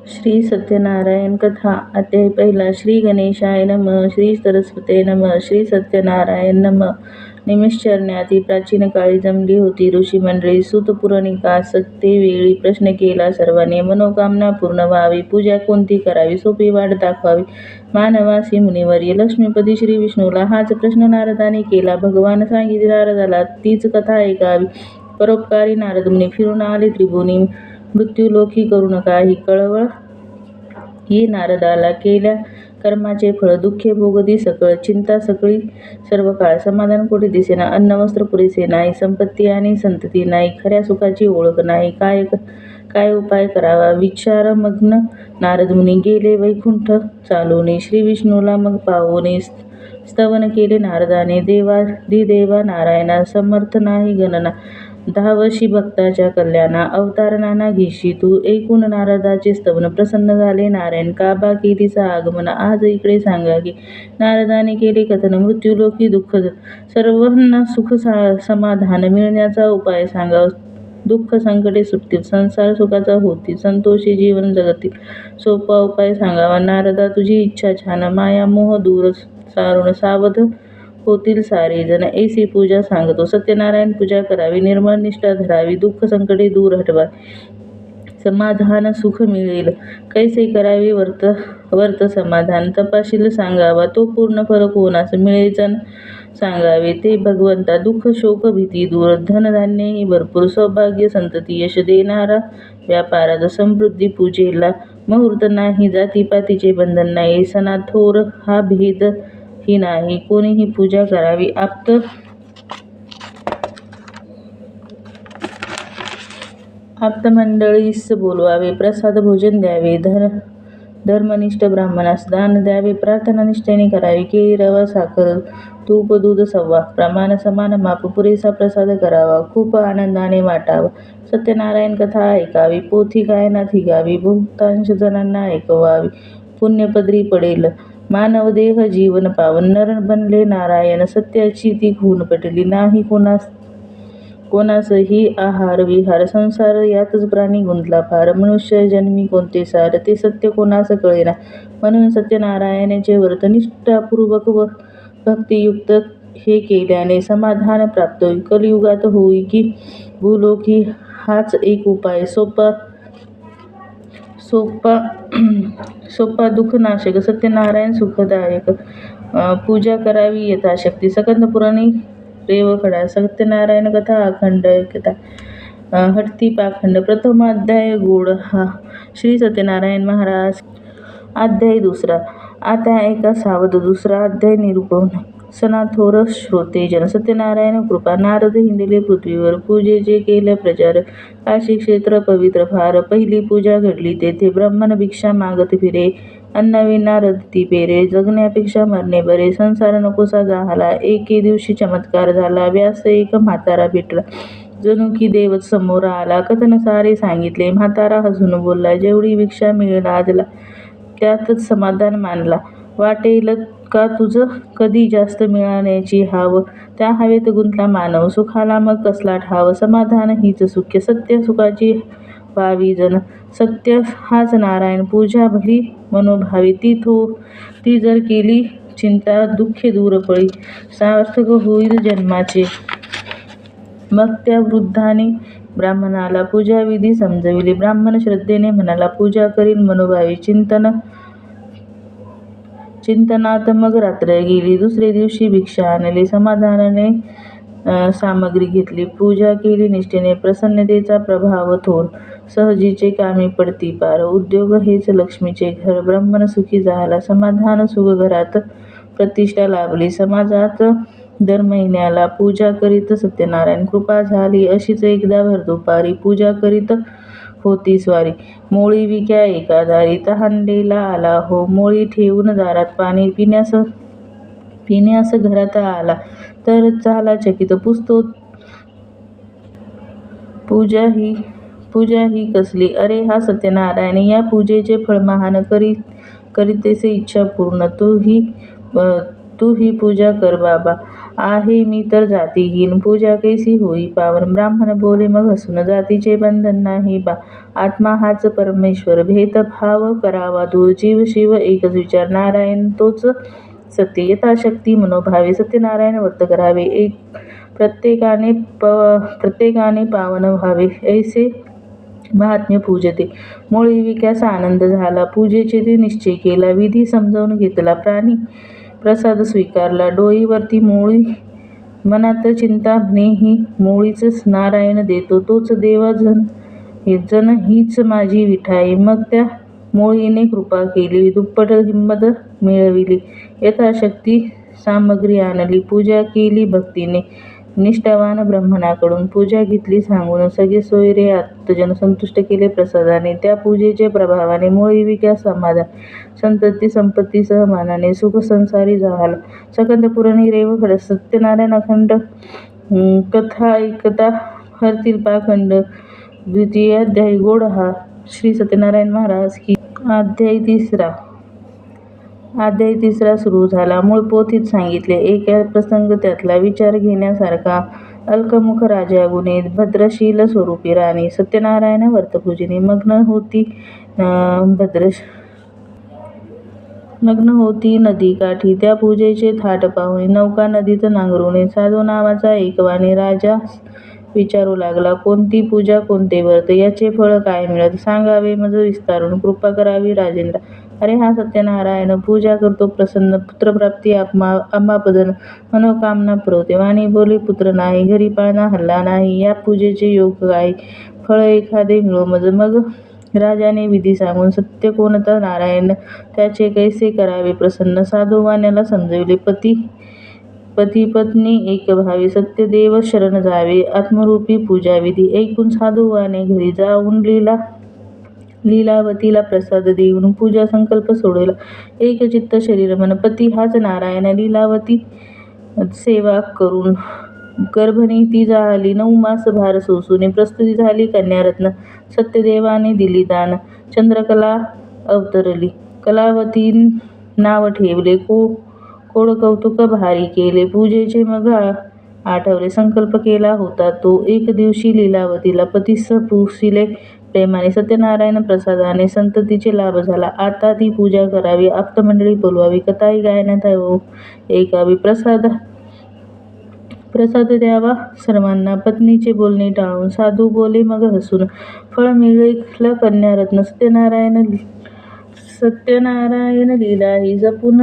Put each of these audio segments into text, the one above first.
श्री सत्यनारायण कथा अध्याय पहिला. श्री गणेशाय नमः. श्री सरस्वते नमः. श्री सत्यनारायण नमः. निमिषारण्यात प्राचीन काळी जमली होती ऋषीमंडळी. सूतपुराणिका सत्ते वेळी प्रश्न केला सर्वांनी. मनोकामना पूर्ण व्हावी, पूजा कोणती करावी, सोपी वाट दाखवावी. मानवासी मुनिवर्य लक्ष्मीपती श्री विष्णूला हाच प्रश्न नारदाने केला. भगवान सांगितले नारदाला तीच कथा ऐकावी. परोपकारी नारद मुनी फिरून आले त्रिभुवनी. मृत्यूलोकी करू नका ही कळवळ. ही नारदाला केल्या कर्माचे फळ. दुःखे भोगती सकळ, चिंता सकळी सर्व काळ. समाधान कोठे दिसेना, अन्न वस्त्र पुरेसे नाही, संपत्ती आणि संतती नाही, खऱ्या सुखाची ओळख नाही. काय उपाय करावा. विचारमग्न नारद मुनी गेले वैकुंठ चालून. श्री विष्णूला मग पाहून स्तवन केले नारदाने. देवा नारायणा, समर्थ नाही गणना, धावशी भक्ताच्या कल्याणा. अवतार नाना घेशी तू, ऐकून नारदाचे स्तवन. प्रसन्न झाले नारायण, काबा केलीचा आगमन. आज इकडे सांगा की नारदाने केले कथन. मृत्यूलोकी दुःख, सर्वांना सुख समाधान मिळण्याचा उपाय सांगा. दुःख संकटे सुटतील, संसार सुखाचा होतील, संतोषी जीवन जगतील. सोपा उपाय सांगावा. नारदा तुझी इच्छा छान, माया मोह दूर सारून सावध होतील सारे जण. ऐसी पूजा सांगतो. सत्यनारायण पूजा करावी, निर्मळ निष्ठा धरावी, दुःख संकटे दूर हटवावी, समाधान सुख मिळेल. कैसे करावे वर्त समाधान, तपाशील सांगावा. तो पूर्ण फळ कोणास मिळेल सांगावे. ते भगवंता. दुःख शोक भीती दूर, धनधान्यही भरपूर, सौभाग्य संतती, यश देणारा व्यापारात, समृद्धी पूजेला मुहूर्त नाही, जातीपातीचे बंधन नाही, सणा थोर हा भेद ही नाही. कोणीही पूजा करावी. आप्तमंडळीस बोलवावे, प्रसाद भोजन द्यावे, धर्मनिष्ठ ब्राह्मणास दान द्यावे, प्रार्थना निष्ठेने करावी. केळी रवा साखर तूप दूध सव्वा प्रमाण, समान माप, पुरेसा प्रसाद करावा, खूप आनंदाने वाटावा. सत्यनारायण कथा ऐकावी, पोथी गायनात हिगावी, बहुतांश जणांना ऐकवावी. पुण्यपदरी पडेल मानवदेह जीवन पावन. नर बनले नारायण, सत्याची ती खून पटली नाही कोणासही आहार विहार. संसार यातच प्राणी गुंतला फार, मनुष्य जन्मी कोणते सार, ते सत्य कोणास कळेना. म्हणून सत्यनारायणाचे व्रत निष्ठापूर्वक व भक्तियुक्त हे केल्याने समाधान प्राप्त होईल. कलियुगात होई की भूलोकी हाच एक उपाय, सोपा दुःखनाशक. सत्यनारायण सुखदायक. पूजा करावी यथाशक्ती. स्कंद पुराणी रेवखडा. सत्यनारायण कथा अखंड ऐकता. हटती पाखंड. प्रथम अध्याय गोड हा. श्री सत्यनारायण महाराज. अध्याय दुसरा. आता ऐका सावध. दुसरा अध्याय निरूपण. सनाथोर श्रोतेजन. सत्यनारायण कृपा. नारद हिंडले पृथ्वीवर, पूजेचे केले प्रचार. काशी क्षेत्र पवित्र फार, पहिली पूजा घडली तेथे. ब्राह्मण भिक्षा मागत फिरे, अन्नविना रडती पेरे. जगण्यापेक्षा मरणे बरे, संसार नकोसा झाला. एके दिवशी चमत्कार झाला. व्यास एक म्हातारा भेटला, जणू की देवच समोर आला. कथन सारे सांगितले. म्हातारा हसून बोलला, जेवढी भिक्षा मिळेल आजला त्यातच समाधान मानला. वाटेल का तुझं कधी जास्त मिळण्याची हाव, त्या हवेत गुंतला मानव. सुखाला मग कसला ठाव, समाधान हीच सुख्य. सत्य सुखाची व्हावी जण, सत्य हाच नारायण. पूजा भली मनोभावी, ती जर केली चिंता दुःखे दूर पळी. सार्थक होईल जन्माचे. मग त्या वृद्धाने ब्राह्मणाला पूजाविधी समजविले. ब्राह्मण श्रद्धेने म्हणाला, पूजा करीन मनोभावी. चिंतनात मग रात्र गेली. दुसरे दिवशी भिक्षा आणली, समाधानाने सामग्री घेतली. पूजा केली निष्ठेने, प्रसन्नतेचा प्रभाव थोर. सहजीचे कामी पडती पार, उद्योग हेच लक्ष्मीचे घर. ब्राह्मण सुखी झाला, समाधान सुख घरात. प्रतिष्ठा लाभली समाजात. दर महिन्याला पूजा करीत सत्यनारायण. कृपा झाली अशीच एकदा भर दुपारी, पूजा करीत होती स्वारी. मोळी विक्या एका दारी, तहानलेला आला हो. मोळी ठेवून दारात पाणी पिण्यास घरात आला, तर झाला चकित. पुसतो पूजा ही कसली, अरे हा सत्यनारायण. या पूजेचे फळ महान, करीतेसे इच्छा पूर्ण. तू ही पूजा कर बाबा. आहे मी तर जातीहीन, पूजा कैसी होई पावन. ब्राह्मण बोले मग हसून, जातीचे बंधन नाही बा, आत्मा हाच परमेश्वर. भेदभाव करावा दूर, जीव शिव एकच विचार, नारायण तोच सत्य. यथाशक्ती मनोभावे सत्यनारायण व्रत करावे, प्रत्येकाने पावन व्हावे, ऐसे महात्म्य पूजते. मुळी विक्यास आनंद झाला, पूजेचे ते निश्चय केला, विधी समजावून घेतला, प्राणी प्रसाद स्वीकारला. डोईवरती मुळी, मनात चिंता म्हणे ही मुळीच नारायण देतो, तोच देव जन हीच माझी विठाई. मग त्या मुळीने कृपा केली, दुप्पट किंमत मिळविली, यथाशक्ती सामग्री आणली, पूजा केली भक्तीने. निष्ठावान ब्राह्मणाकडून पूजा घेतली सांगून, सगळे सोयरे आप्तजन संतुष्ट केले प्रसादाने. त्या पूजेच्या प्रभावाने मुळी विक्यास समाधान, संतती संपत्ती सहमानाने सुख संसारी झाला. सकंद पुराणी रेवखड सत्यनारायण अखंड कथा ऐकता हरतील पाखंड. द्वितीय अध्याय गोड हा. श्री सत्यनारायण महाराज की. अध्याय तिसरा सुरू झाला. मूळ पोथीत सांगितले. एक प्रसंग त्यातला विचार घेण्यासारखा. अल्कमुख राजा गुणे भद्रशील स्वरूपी राणी सत्यनारायण व्रतपूजनी मग्न होती नदी काठी. त्या पूजेचे थाट पाहुनी नौका नदीत नांगरुणे. साधू नावाचा एक वाणी राजास विचारू लागला, कोणती पूजा कोणते व्रत, याचे फळ काय मिळत, सांगावे मज विस्तारून. कृपा करावी राजेंद्रा. अरे हा सत्यनारायण पूजा करतो प्रसन्न, पुत्रप्राप्ती आम्हापदन मनोकामना पुरवते. वाणी बोली, पुत्र नाही, घरी पाळणा हल्ला नाही, या पूजेचे योग काय, फळ एखादे मिळो मज. मग राजाने विधी सांगून, सत्य कोणता नारायण, त्याचे कैसे करावे प्रसन्न. साधू वाण्याला समजविले. पती पत्नी एक भावी, सत्य देव शरण जावे, आत्मरूपी पूजाविधी. ऐकून साधू वाणे घरी जाऊन लीलावतीला प्रसाद देऊन पूजा संकल्प सोडविला. एक चित्त शरीर मन पती हाच नारायण. लीलावती सेवा करून गर्भणी ती झाली 9 मास भार सोसून. प्रस्तुती झाली कन्यारत्न, सत्यदेवाने दिली दान. चंद्रकला अवतरली, कलावती नाव ठेवले. कोड कौतुक भारी केले, पूजेचे मग आठवले. संकल्प केला होता तो, एक दिवशी लीलावतीला पतीस पुसिले प्रेमाने. सत्यनारायण प्रसादाने संततीचे लाभ झाला. आता ती पूजा करावी, आप्तमंडळी बोलवावी, कथाही गायनात ऐकावी, प्रसाद द्यावा सर्वांना. पत्नीचे बोलणे टाळून साधू बोले मग हसून, फळ मिळेल कन्यारत्न. सत्यनारायण लीला ही जपून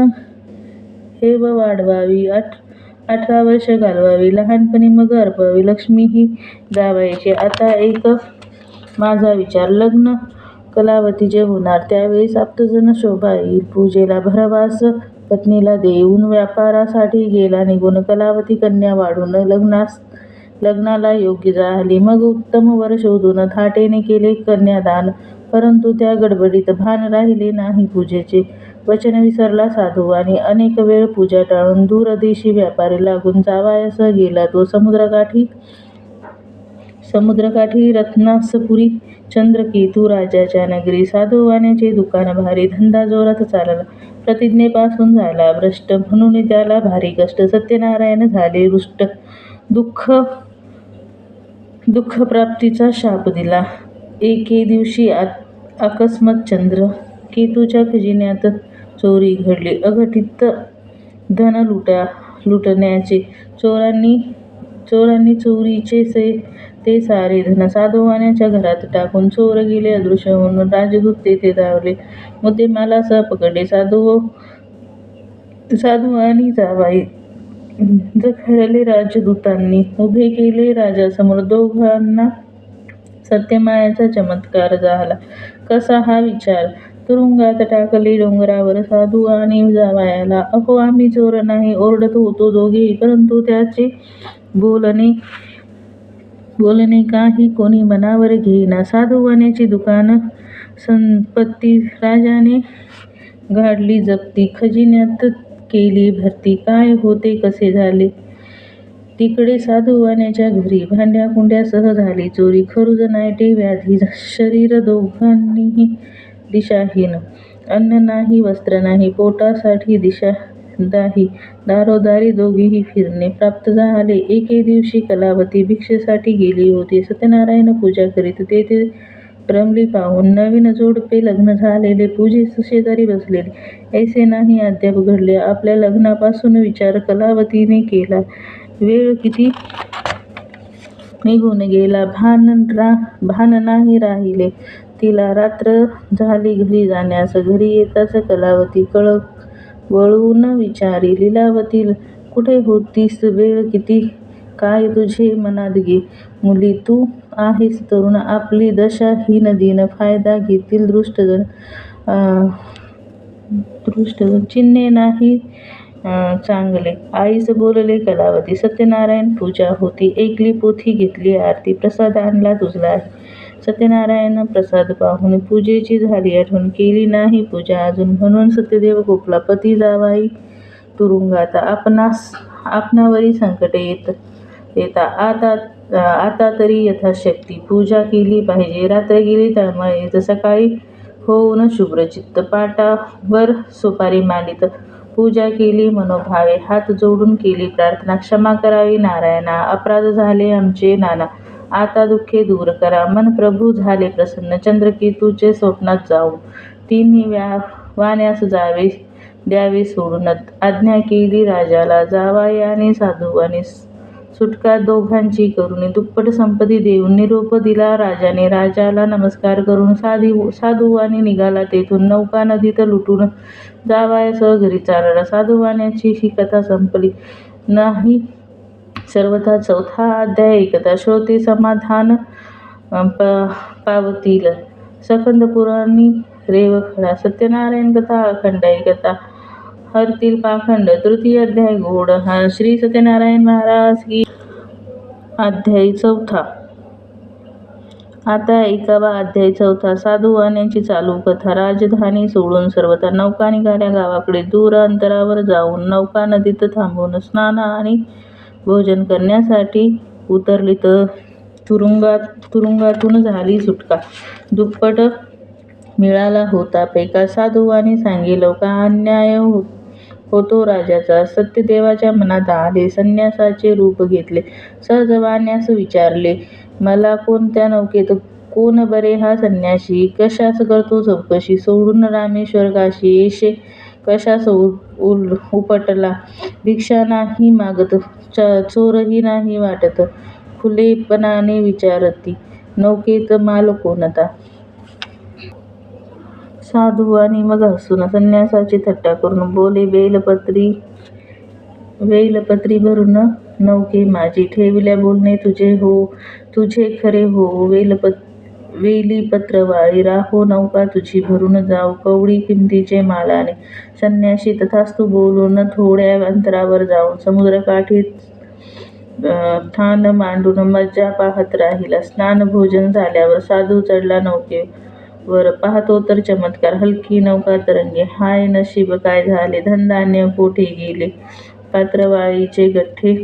हेव वाढवावी, 18 वर्ष घालवावी, लहानपणी मग अर्पावी, लक्ष्मी ही जावायची. आता ऐक माझा विचार, लग्न कलावतीचे होणार, त्यावेळेस आप्तजन शोभा येईल. पूजेला भरवास पत्नीला देऊन व्यापारासाठी गेला निघून. कलावती कन्या वाढून लग्नाला योग्य झाली. मग उत्तम वर शोधून थाटेने केले कन्यादान. परंतु त्या गडबडीत भान राहिले नाही पूजेचे. वचन विसरला साधू आणि अनेक वेळ पूजा टाळून दूरदेशी व्यापारी लागून जावायास गेला तो. समुद्रकाठी रत्नासपुरी चंद्रकेतू राजाच्या नगरी. साधूवाण्याचे दुकान भारी, धंदा जोरात चालला. प्रतिज्ञेपासून झाला भ्रष्ट, म्हणून त्याला भारी कष्ट. सत्यनारायण झाले रुष्ट, दुःखप्राप्तीचा शाप दिला. एके दिवशी अकस्मात चंद्र केतूच्या खजिन्यात चोरी घडली. अघटित धन लुटण्याचे. चोरांनी चोरीचे ते सारे धन साधूवाण्याच्या घरात टाकून चोर गेले अदृश्य होऊन. राजदूत तेथे धावले, मुद्देमालासह पकडले. साधू आणि जावाई जखडले राजदूतांनी. उभे केले राजासमोर. दोघांना सत्यमायाचा चमत्कार झाला. कसा हा विचार. तुरुंगात टाकले डोंगरावर साधू आणि जावयाला. अहो आम्ही चोर नाही, ओरडत होतो दोघेही. परंतु त्याचे बोलणे काही कोणी मनावर घेईना. साधूवाण्याची दुकान संपत्ती राजाने गाडली जप्ती, खजिन्यात केली भरती. काय होते कसे झाले तिकडे साधूवाण्याच्या घरी. भांड्याकुंड्यासह झाली चोरी. खरुज नायटे व्याधी, शरीर दोघांनीही दिशाहीन. अन्न नाही, वस्त्र नाही, पोटासाठी दाही दारोदारी दोघेही फिरणे प्राप्त झाले. एके दिवशी कलावती भिक्षेसाठी गेली होती. सत्यनारायण पूजा करीत तेथे रमली पाहून नवीन जोडपे लग्न झालेले पूजेस शेजारी बसलेले. ऐसे नाही अद्याप घडले. आपल्या लग्नापासून विचार कलावतीने केला. वेळ किती निघून गेला भान नाही राहिले तिला. रात्र झाली घरी जाण्यास. घरी येताच कलावती वळून विचारी, लीलावती कुठे होतीस? वेळ किती? काय तुझे मनात गे? मुली तू आहेस तरुण, आपली दशा हीन दीन, फायदा घेतील दृष्टजन. चिन्हे नाही चांगले. आईस बोलले कलावती. सत्यनारायण पूजा होती. ऐकली पोथी, घेतली आरती, प्रसाद आणला तुझला आहे. सत्यनारायण प्रसाद पाहून पूजेची झाली आठवण. केली नाही पूजा अजून म्हणून सत्यदेव कोपला. पती जावाई तुरुंगात. आपणावरी संकटे येता. आता तरी यथाशक्ती पूजा केली पाहिजे. रात्र गेली तळमळीत. सकाळी होऊन शुभ्रचित्त पाटावर सुपारी मांडित पूजा केली मनोभावे. हात जोडून केली प्रार्थना. क्षमा करावी नारायणा, अपराध झाले आमचे नाना. आता दुःखे दूर करा. मन प्रभू झाले प्रसन्न. चंद्रकेतूचे स्वप्नात जाऊन तिन्ही वाण्यास द्यावे सोडून. आज्ञा केली राजाला. जावयाने साधुवाने सुटका दोघांची करून. दुप्पट संपत्ती देऊन निरोप दिला राजाने. राजाला नमस्कार करून साधुवाने निघाला तेथून. नौका नदीत लुटून जावयासह घरी चालला. साधुवाण्याची ही कथा संपली नाही सर्वथा. चौथा अध्याय ऐकता श्रोते समाधान पावतील. स्कंद पुराणी रेवखडा. सत्यनारायण कथा अखंड ऐकता हरतील पाखंड. तृतीय अध्याय गोड. श्री सत्यनारायण महाराज की. अध्याय चौथा. आता ऐकावा अध्याय चौथा. साधुवाण्याची चालू कथा. राजधानी सोडून सर्वथा नौका निघाल्या गावाकडे. दूर अंतरावर जाऊन नौका नदीत थांबून स्नान आणि भोजन करण्यासाठी उतरली. तुरुंगातून झाली सुटका. दुप्पट मिळाला होता पैका. साधुवाने सांगितलं का अन्याय होतो राजाचा. सत्यदेवाच्या मनात आले. संन्यासाचे रूप घेतले. सहज वाण्यास विचारले, मला कोणत्या नौकेत कोण बरे हा संन्यासी? कशास करतो चौकशी? सोडून रामेश्वर काशी येशे कशास उपटला? भिक्षा नाही मागत, चोरही नाही वाटत. खुलेपणाने विचारती, नौकेत माल कोणता? साधुवानी मग हसून संन्यासाची थट्टा करून बोले, वेलपत्री भरून नौके माझी. ठेविल्या बोलणे तुझे खरे हो. वेलीपत्रवाळी राहो नौका तुझी. भरून जाऊ कवडी किमतीचे मालाने. संन्यासी तथास्तु बोलून थोड्या अंतरावर जाऊन समुद्रकाठी थान मांडून मज्जा पाहत राहिला. स्नान भोजन झाल्यावर साधू चढला नौकेवर. पाहतो तर चमत्कार, हलकी नौका तरंगे. हाय नशीब काय झाले? धनधान्य कोठे गेले? पात्रवाळीचे गठ्ठे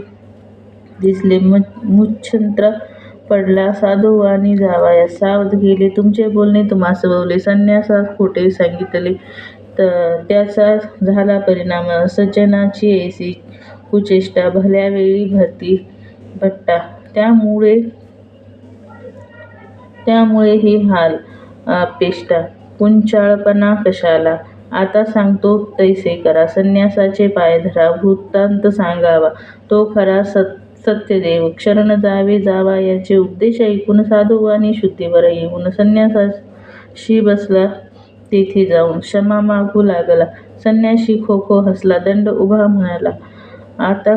दिसले. मुच्छंत्र पडला. साधुवानी जावयास सावध केले. तुमचे बोलणे तुम्हास बवले. संन्यासास खोटे सांगितले. त्याचा झाला परिणाम. सज्जनाची ऐसी कुचेष्टा. भल्या वेळी भरती भट्टा. त्यामुळे हे हाल पेष्टा. कुंचाळपणा कशाला? आता सांगतो तैसे करा. संन्यासाचे पाय धरा. वृत्तांत सांगावा तो खरा. सत्यदेव शरण जावे. जावयाचे उपदेश ऐकून साधुवानी शुद्धीवर येऊन संन्यासाशी बसला. तेथे जाऊन क्षमा मागू लागला. संन्यासी खो खो हसला. दंड उभा म्हणाला, आता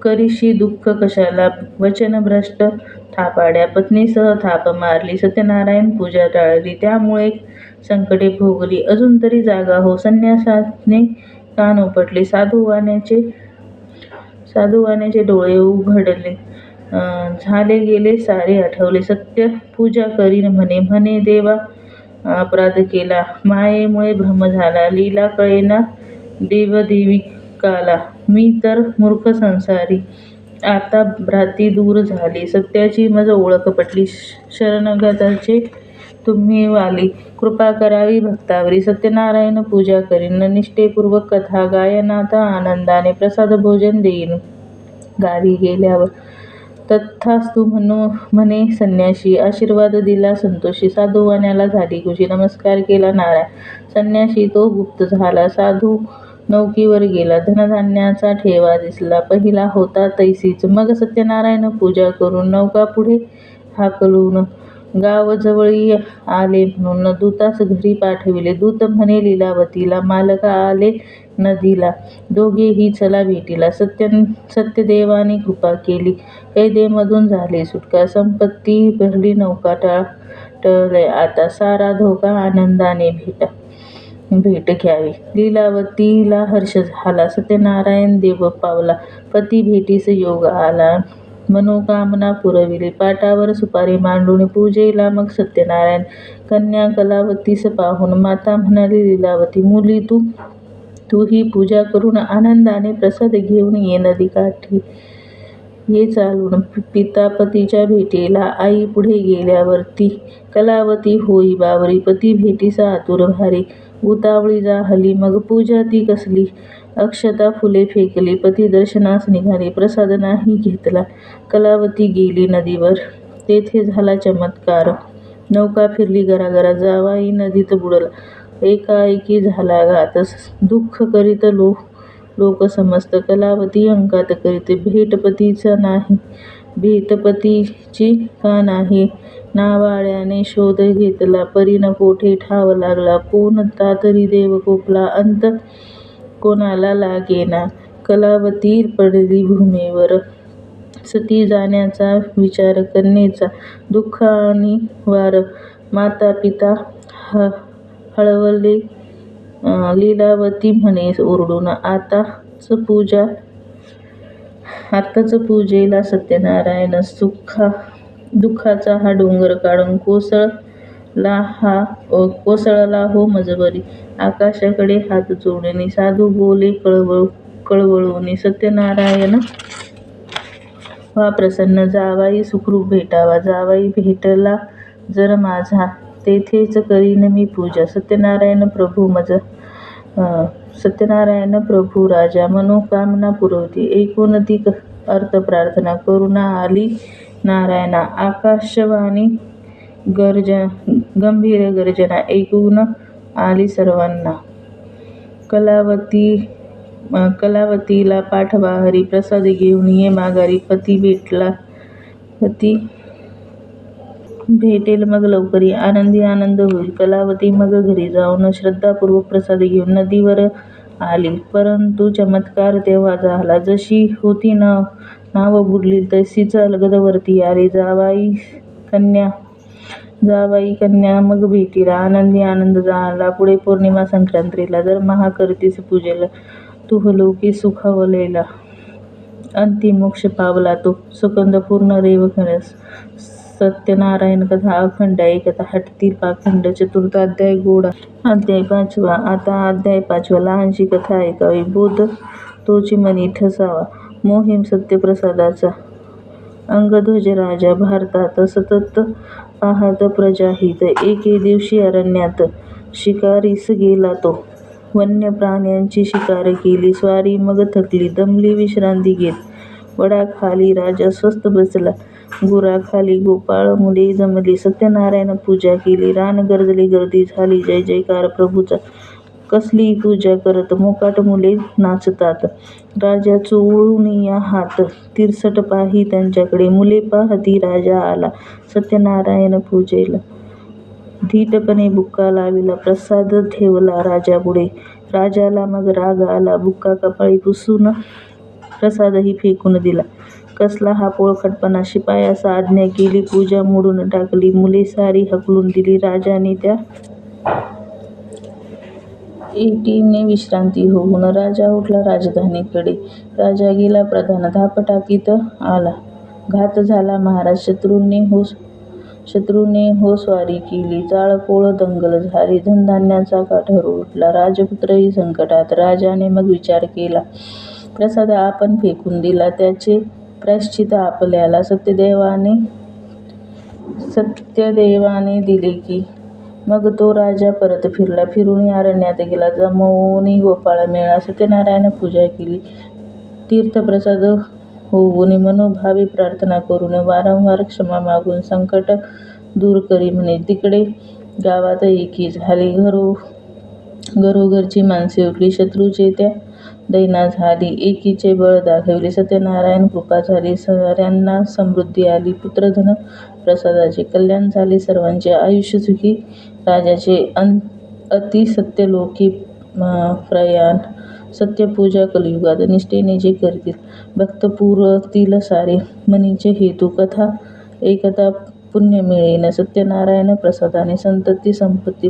करीशी दुःख कशाला? वचनभ्रष्ट थापाड्या. पत्नीसह थाप मारली. सत्यनारायण पूजा टाळली. त्यामुळे संकटे भोगली. अजून तरी जागा हो. संन्यासाने कान उपटले. साधुवाण्याचे डोळे उघडले. झाले गेले सारे आठवले. सत्य पूजा करीन म्हणे देवा अपराध केला. मायेमुळे भ्रम झाला. लीला कळेना देवदेविकाला. मी तर मूर्ख संसारी. आता भ्रांती दूर झाली. सत्याची मज ओळख पटली. शरणगताचे तुम्ही वाली कृपा करावी भक्तावरी. सत्यनारायण पूजा करीन निष्ठेपूर्वक कथा गायनात आनंदाने प्रसाद भोजन देईन. गावी गेल्यावर तथास्तु म्हणे संन्याशी. आशीर्वाद दिला संतोषी. साधूवाण्याला झाली खुशी. नमस्कार केला नारायण. संन्याशी तो गुप्त झाला. साधू नौकीवर गेला. धनधान्याचा ठेवा दिसला. पहिला होता तैसीच. मग सत्यनारायण पूजा करून नौका पुढे हाकलून गाव जवळी आले म्हणून दूतास घरी पाठविले. दूत म्हणे लीलावतीला मालका आले नदीला. दोघेही चला भेटीला. सत्यदेवाने कृपा केली. कैदेमधून झाली सुटका. संपत्ती भरली नौका टळले आता. सारा धोका आनंदाने भेट घ्यावी. लीलावतीला हर्ष झाला. सत्यनारायण देव पावला. पती भेटीस योग आला. मनोकामना पुरविली. पाटावर सुपारी मांडून पूजेला मग सत्यनारायण. कन्या कलावतीस पाहून माता म्हणाली लीलावती, मुली तू ही पूजा करून आनंदाने प्रसाद घेऊन ये नदीकाठी. ये चालून. पिता पतीच्या भेटीला. आई पुढे गेल्यावरती. कलावती होई बावरी. पती भेटीसा आतुर भारी. उतावळी जाहली मग पूजा ती कसली. अक्षता फुले फेकली. पती दर्शनास निघाले. प्रसाद नाही घेतला. कलावती गेली नदीवर. तेथे झाला चमत्कार. नौका फिरली गरागरा. जावाई नदीत बुडला. एकाएकी झाला घात. दुःख करीत लोक समस्त. कलावती अंकात करीत. भेट पतीची का नाही. नावाड्याने शोध घेतला. परीन कोठे ठाव लागला. कोण तातरी देव कोपला. अंत कोणाला लागेना. कलावती पडली भूमीवर. सती जाण्याचा विचार करणेचा. दुःख आणि वार. माता पिता हळवले. लीलावती म्हणे ओरडून, आताच पूजेला सत्यनारायण. दुःखाचा हा डोंगर काढून कोसळला हो मजबरी. आकाशाकडे हात जोडून साधू बोले कळवळून, सत्यनारायण व्हा प्रसन्न. जावाई सुखरूप भेटावा. जावाई भेटला जर माझा. तेथेच करीन मी पूजा. सत्यनारायण प्रभू राजा. मनोकामना पुरवती. ऐकून ती अर्थ प्रार्थना. करुणा आली नारायणा. आकाशवाणी गंभीर गर्जना ऐकून आली सर्वांना. कलावतीला पाठवा हरी. प्रसाद घेऊन ये माघारी. पती भेटेल मग लवकरी. आनंदी आनंद होईल. कलावती मग घरी जाऊन श्रद्धापूर्वक प्रसाद घेऊन नदीवर आली. परंतु चमत्कार तेव्हा झाला. जशी होती नाव बुडली तशीच अलगद वरती आली. जावाई कन्या मग भेटीला. आनंदी आनंद झाला. पुढे पौर्णिमा संक्रांतीला. जर महाकरतीस पूजेला. तुहलोकी सुखावलेला. अंतिम मोक्ष पावला तो. स्कंद पूर्ण रेवखंड. सत्यनारायण कथा अखंड ऐकता. हटतील पाखंड. चतुर्थ अध्याय गोडा. अध्याय 5. आता अध्याय 5. लहानशी कथा ऐकावी. बोध तोची मनी ठसावा. मोहीम सत्यप्रसादाचा. अंगध्वज राजा भारतात सतत पाहत प्रजाहित. एके दिवशी अरण्यात शिकारीस गेला तो. वन्य प्राण्यांची शिकार केली. स्वारी मग थकली. दमली विश्रांती घेत. वडाखाली राजा स्वस्थ बसला. गुराखाली गोपाळ मुले जमली. सत्यनारायण पूजा केली. रान गर्जले. गर्दी झाली. जय जयकार प्रभूचा. कसली पूजा करत मोकाट मुले नाचतात. राजा चोळून या हात. तिरसट पाही त्यांच्याकडे. मुले पाहती राजा आला. सत्यनारायण पूजेला. धीटपणे बुक्का लाविला. प्रसाद ठेवला राजापुढे. राजाला मग राग आला. बुक्का कपाळी पुसून प्रसादही फेकून दिला. कसला हा पोळखटपणा. शिपायास आज्ञा केली. पूजा मोडून टाकली. मुले सारी हकलून दिली. राजाने त्या एटीने विश्रांती होऊन राजा उठला राजधानीकडे. राजा गेला प्रधान. धाप टाकीत आला. घात झाला महाराज. शत्रूने हो स्वारी केली. जाळपोळ दंगल झाली. धनधान्याचा काठर उठला. राजपुत्रही संकटात. राजाने मग विचार केला. प्रसाद आपण फेकून दिला. त्याचे प्रायश्चित्त आपल्याला. सत्यदेवाने सत्यदेवाने दिले की मग तो राजा परत फिरला. फिरून अरण्यात गेला. जमवून गोपाळ मेळा. सत्यनारायण पूजा केली. तीर्थप्रसाद होऊन मनोभावे प्रार्थना करून वारंवार क्षमा मागून संकट दूर करी म्हणे. तिकडे गावात एकी झाली. घरोघरची माणसे उठली. शत्रूचे त्या दैना झाली. एकीचे बळ दाखविले. सत्यनारायण कृपा झाली. साऱ्यांना समृद्धी आली. पुत्रधन प्रसादाचे कल्याण झाले. सर्वांचे आयुष्य सुखी. राजाचे अति सत्यलोकी प्रयाण. सत्यपूजा कलियुगात निष्ठेने जे करतील भक्त पुरतील सारे. मनीचे हेतू कथा ऐकता पुण्य मिळेन. सत्यनारायण प्रसादाने संतती संपत्ती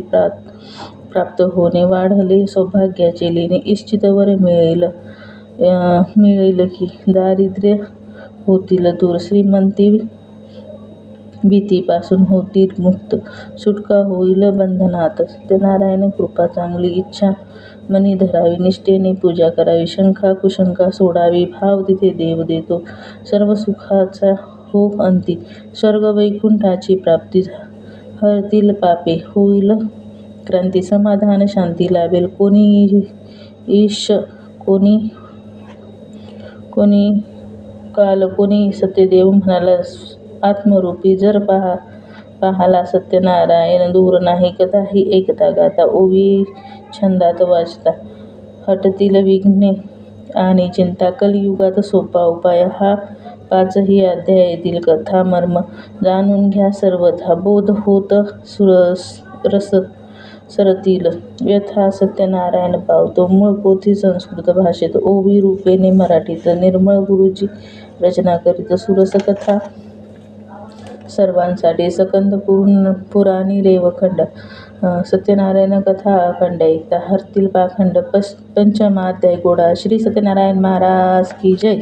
प्राप्त होणे. वाढले सौभाग्याचे लेणे. इच्छित वर मिळेल की. दारिद्र्य होतील दूर. श्रीमंती भीतीपासून होतील मुक्त. सुटका होईल बंधनात. सत्यनारायण कृपा चांगली. इच्छा मनी धरावी. निष्ठेने पूजा करावी. शंका कुशंका सोडावी. भाव तिथे देव देतो. सर्व सुखाचा हो अंती. स्वर्ग वैकुंठाची प्राप्ती. हरतील पापे. होईल क्रांती. समाधान शांती लाभेल. कोणी ईश कोणी काल. कोणी सत्यदेव म्हणाला आत्मरूपी. जर पाहाला सत्यनारायण दूर नाही. कथाही ऐकता गाता. ओवी छंदात वाचता. हटतील विघ्ने आणि चिंता. कलियुगात सोपा उपाय. हा 5ही अध्यायातील कथा मर्म जाणून घ्या सर्वथा. बोध होत रस सरतील व्यथा. सत्यनारायण पावतो. मूळ पोथी संस्कृत भाषेत. ओवी रूपेने मराठीत. निर्मळ गुरुजी रचना करीत. सुरस कथा सर्वांसाठी. स्कंद पुराणी रेवखंड. सत्यनारायण कथा अखंड ऐकता. हरतील पाखंड. पंचमाध्याय गोडा. श्री सत्यनारायण महाराज की जय.